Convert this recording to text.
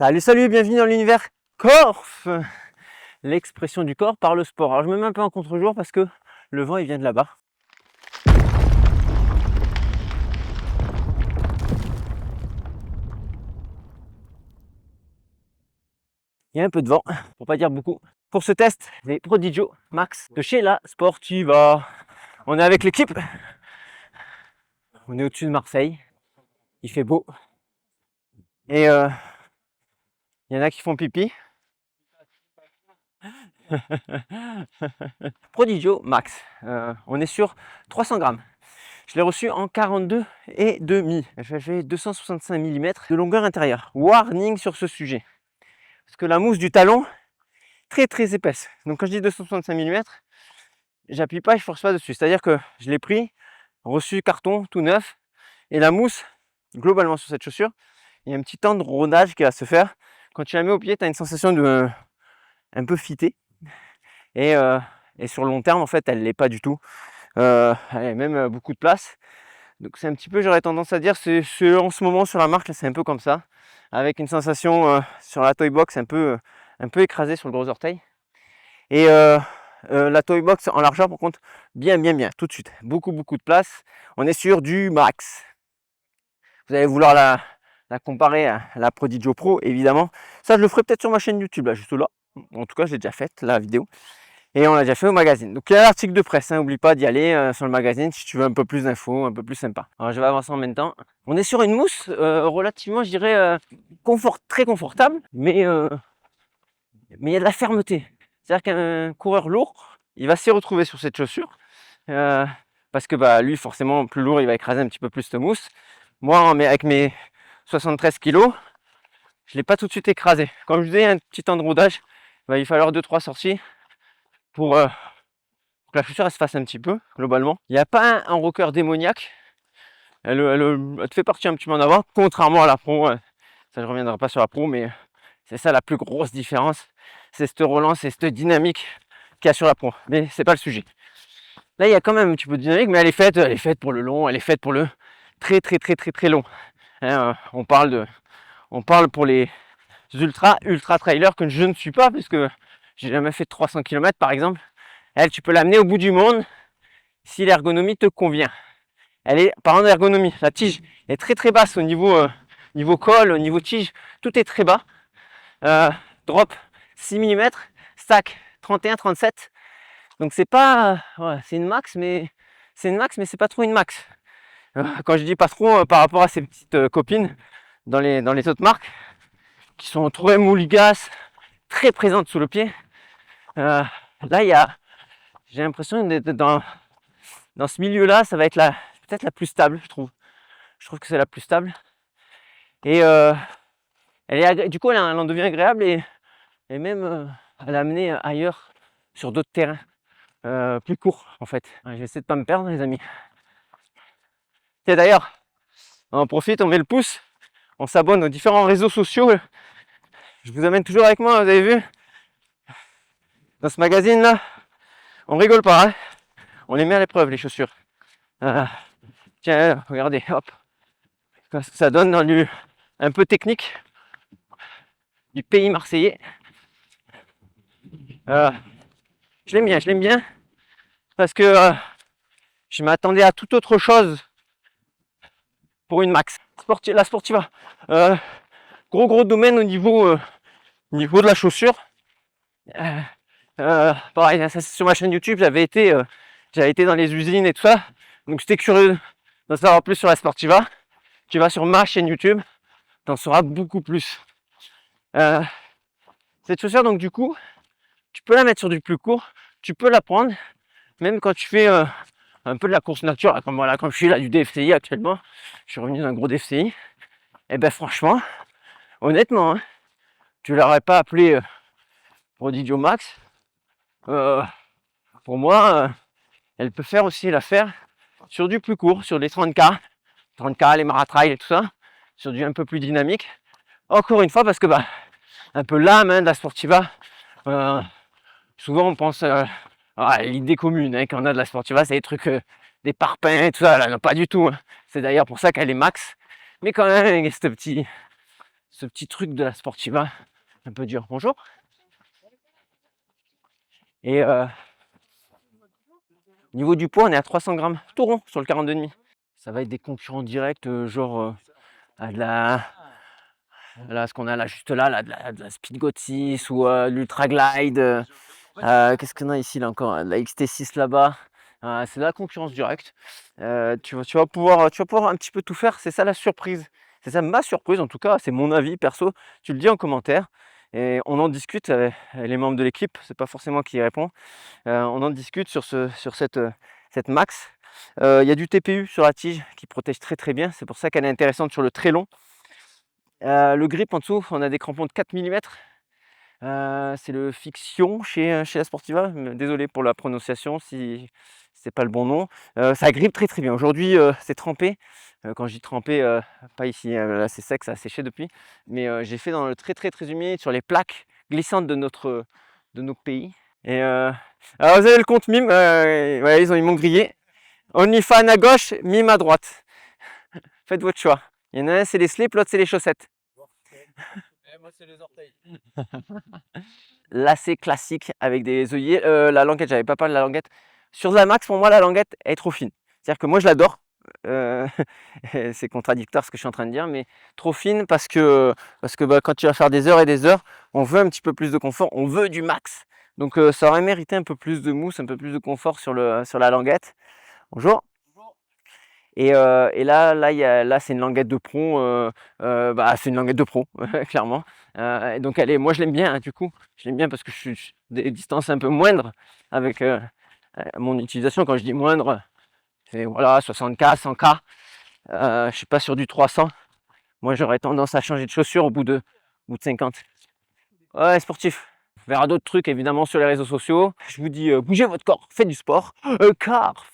Salut, bienvenue dans l'univers Corf, l'expression du corps par le sport. Alors je me mets un peu en contre-jour parce que le vent il vient de là-bas. Il y a un peu de vent, pour pas dire beaucoup. Pour ce test, les Prodigio Max de chez La Sportiva. On est avec l'équipe. On est au-dessus de Marseille. Il fait beau. Et il y en a qui font pipi. Prodigio Max. On est sur 300 grammes. Je l'ai reçu en 42 et demi. Je fais 265 mm de longueur intérieure. Warning sur ce sujet. Parce que la mousse du talon, très épaisse. Donc quand je dis 265 mm, j'appuie pas, je force pas dessus. C'est-à-dire que je l'ai pris, reçu carton tout neuf, et la mousse, globalement sur cette chaussure, il y a un petit temps de rodage qui va se faire. Quand tu la mets au pied, tu as une sensation de un peu fitée. Et sur le long terme, en fait, elle l'est pas du tout. Elle a même beaucoup de place. Donc c'est un petit peu, j'aurais tendance à dire, c'est en ce moment sur la marque, c'est un peu comme ça, avec une sensation sur la toy box un peu écrasée sur le gros orteil. Et la toy box en largeur, par contre, bien, tout de suite. Beaucoup de place. On est sur du max. Vous allez vouloir la comparer à la Prodigio Pro, évidemment. Ça, je le ferai peut-être sur ma chaîne YouTube, là, juste là. En tout cas, je l'ai déjà faite, la vidéo. Et on l'a déjà fait au magazine. Donc il y a l'article de presse, n'oublie pas d'y aller sur le magazine si tu veux un peu plus d'infos, un peu plus sympa. Alors je vais avancer en même temps. On est sur une mousse relativement, je dirais, très confortable, mais il y a de la fermeté. C'est-à-dire qu'un coureur lourd, il va s'y retrouver sur cette chaussure. Parce que lui, forcément, plus lourd, il va écraser un petit peu plus de mousse. Moi, avec mes 73 kg, je ne l'ai pas tout de suite écrasé. Comme je disais, un petit temps de rodage, il va y falloir 2-3 sorties pour que la chaussure elle se fasse un petit peu, globalement. Il n'y a pas un rocker démoniaque. Elle te fait partie un petit peu en avant, contrairement à la Pro. Ça, je reviendrai pas sur la Pro, mais c'est ça la plus grosse différence. C'est cette relance et cette dynamique qu'il y a sur la Pro. Mais c'est pas le sujet. Là, il y a quand même un petit peu de dynamique, mais elle est faite pour le long, elle est faite pour le très long. On parle pour les ultra trailers que je ne suis pas, puisque j'ai jamais fait 300 km par exemple. Elle, tu peux l'amener au bout du monde si l'ergonomie te convient. Parlant d'ergonomie, la tige est très basse au niveau col, au niveau tige, tout est très bas. Drop 6 mm, stack 31-37. Donc c'est pas, c'est une max, mais c'est pas trop une max. Quand je dis pas trop par rapport à ces petites copines dans les autres marques qui sont trop mouligasses, très présentes sous le pied. Là, j'ai l'impression d'être dans ce milieu-là, ça va être peut-être la plus stable, je trouve. Je trouve que c'est la plus stable. Et du coup, elle en devient agréable et même à l'amener ailleurs, sur d'autres terrains plus courts, en fait. Je vais essayer de pas me perdre, les amis. Et d'ailleurs, on en profite, on met le pouce, on s'abonne aux différents réseaux sociaux. Je vous amène toujours avec moi, vous avez vu, dans ce magazine-là, on rigole pas, hein. On les met à l'épreuve, les chaussures. Tiens, regardez, hop. Ça donne dans un peu technique du pays marseillais. Je l'aime bien parce que je m'attendais à toute autre chose pour une max. La Sportiva, gros domaine au niveau de la chaussure. Pareil, ça, c'est sur ma chaîne YouTube, j'avais été dans les usines et tout ça, donc j'étais curieux d'en savoir plus sur la Sportiva. Tu vas sur ma chaîne YouTube, t'en sauras beaucoup plus. Cette chaussure, donc du coup, tu peux la mettre sur du plus court, tu peux la prendre, même quand tu fais un peu de la course nature, là, comme je suis là du DFCI actuellement, je suis revenu d'un gros DFCI, et ben franchement, honnêtement, hein, tu l'aurais pas appelé Prodigio Max, pour moi, elle peut faire aussi l'affaire sur du plus court, sur les 30K, les maratrails et tout ça, sur du un peu plus dynamique. Encore une fois, parce que un peu l'âme de la Sportiva, souvent on pense à l'idée commune quand on a de la Sportiva, c'est des trucs, des parpaings et tout ça, là, non pas du tout. Hein. C'est d'ailleurs pour ça qu'elle est max, mais quand même avec ce petit ce petit truc de la Sportiva, un peu dur. Bonjour. Et au niveau du poids, on est à 300 grammes, tout rond sur le 42,5. Ça va être des concurrents directs, genre à de la, là, ce qu'on a là, juste là, de la Speed Goat 6 ou l'Ultra Glide. Qu'est-ce qu'on a ici là encore? La XT6 là-bas. C'est de la concurrence directe. Tu vas pouvoir un petit peu tout faire. C'est ça la surprise. C'est ça ma surprise en tout cas. C'est mon avis perso. Tu le dis en commentaire et on en discute avec les membres de l'équipe. C'est pas forcément qui répond. On en discute sur cette max. Il y a du TPU sur la tige qui protège très très bien. C'est pour ça qu'elle est intéressante sur le très long. Le grip en dessous, on a des crampons de 4 mm. C'est le Fixion chez la Sportiva. Désolé pour la prononciation si c'est pas le bon nom. Ça grippe très très bien. Aujourd'hui, c'est trempé. Quand je dis trempé, pas ici, là c'est sec, ça a séché depuis. Mais j'ai fait dans le très très très humide sur les plaques glissantes de nos pays. Et alors vous avez le compte mime, ouais, ils m'ont grillé. OnlyFans à gauche, mime à droite. Faites votre choix. Il y en a un, c'est les slips, l'autre, c'est les chaussettes. Moi, c'est les orteils. Lacet classique avec des œillets. La languette, j'avais pas parlé de la languette. Sur la max, pour moi, la languette est trop fine. C'est-à-dire que moi, je l'adore. C'est contradictoire ce que je suis en train de dire, mais trop fine parce que quand tu vas faire des heures et des heures, on veut un petit peu plus de confort, on veut du max. Donc ça aurait mérité un peu plus de mousse, un peu plus de confort sur la languette. Bonjour. Et là, c'est une languette de pro. C'est une languette de pro, clairement. Donc moi, je l'aime bien, hein, du coup. Je l'aime bien parce que je suis des distances un peu moindres avec mon utilisation. Quand je dis moindre, c'est voilà, 60K, 100K. Je suis pas sur du 300. Moi, j'aurais tendance à changer de chaussures au bout de 50. Ouais, sportif. On verra d'autres trucs évidemment sur les réseaux sociaux. Je vous dis, bougez votre corps, faites du sport, car